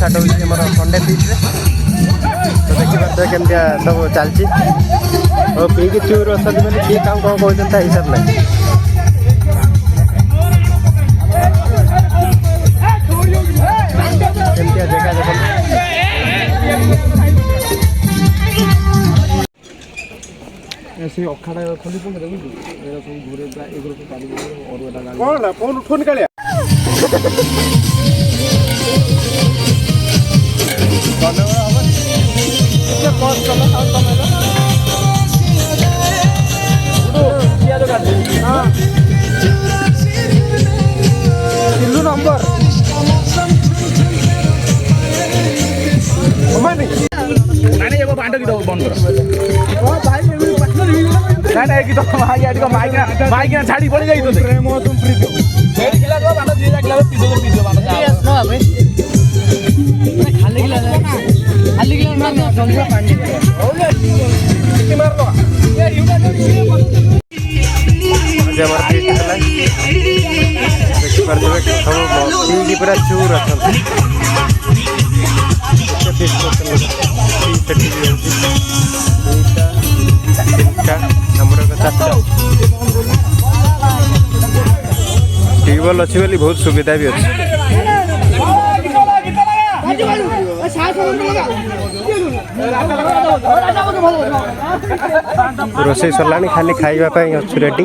start होगी Sunday बीच रे तो देखिए केमती सब चलती और पी की चूर अच्छा मैंने किए काम कौन कहते हिसाब ना केमती जगह ऐसे अखाड़ा खोली पड़े देखो एरा सब घुरे पूरा एगरो को काटी और एटा गाड़ी कौन ना फोन उठो निकालिया नंबर नानी एगो बांटो की दो बंद करो नहीं कि तो माइक ना छाड़ी पड़ गई तो प्रेम हो तुम प्रीत मेरी खिला दो बांटो दिया खिला पीछे बांटो यस नो अबे खाली खिला मार दो संध्या पानी कितनी मार लो ये यूटा जो हमारा पेट चला देखिए पर जो सब मछली पूरा चूर अच्छा ट्यूबवेल अच्छी बोली बहुत सुविधा भी अच्छी रोसे सरला खाली खाइबा अच्छी रेडी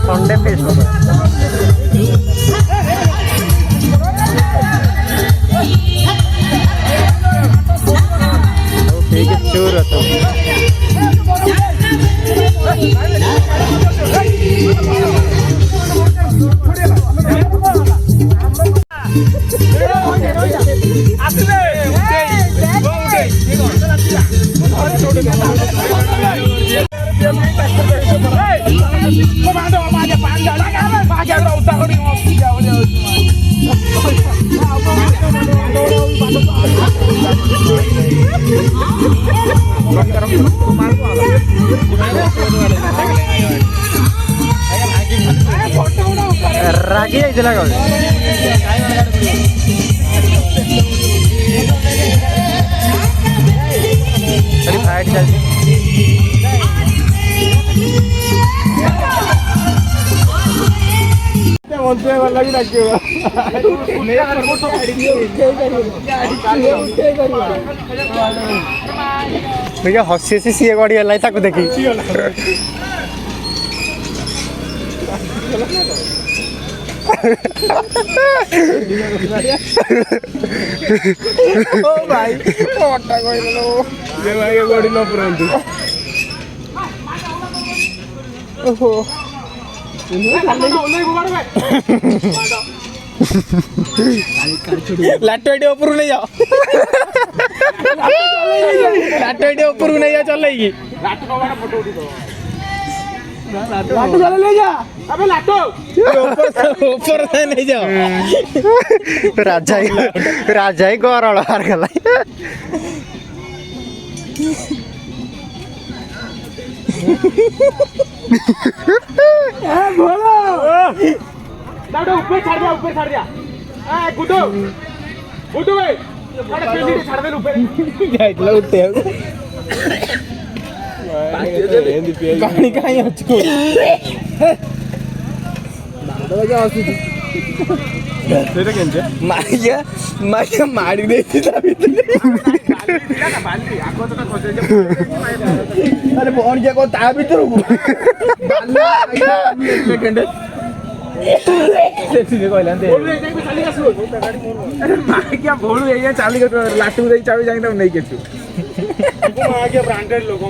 संडे फेस्ट चूर रागी जाइला फाइट चलती भैया हसी हसी सी गाड़ी है ताको देखी ओ भाई मोटा कहलो ये भाई गाड़ी न पुरंतु ओहो लाटो ऊपर नहीं जाओ लाटो ऊपर नहीं जाओ चलेगी लाटो चले ले जा अबे लाटो ऊपर से नहीं जाओ राजा ही गरल हार गला बोलो लाटो ऊपर छाड़ दिया ए गुड्डू भाई अरे पेंडी छाड़ दे ऊपर जाइला उठे पानी कहीं अच्छो दादा आसुची तेरे केंजे मारिया मारी देती था भीतर बाल्टी आगो तो ଆରେ ପହଞ୍ଚ କଣ ତା ଭିତରକୁ ଭୋଳୁ ଏଇଆ ଚାଲି ଲାଟୁ ଦେଇ ଚାବି ଯାଇକି ତାକୁ ନେଇକି ଆସିବୁ ବ୍ରାଣ୍ଡେଡ ଲୋକ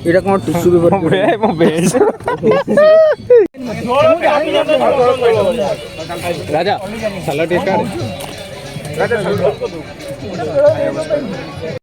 এটা কোন টিস্যু পেপার राजा सलाड टेस्ट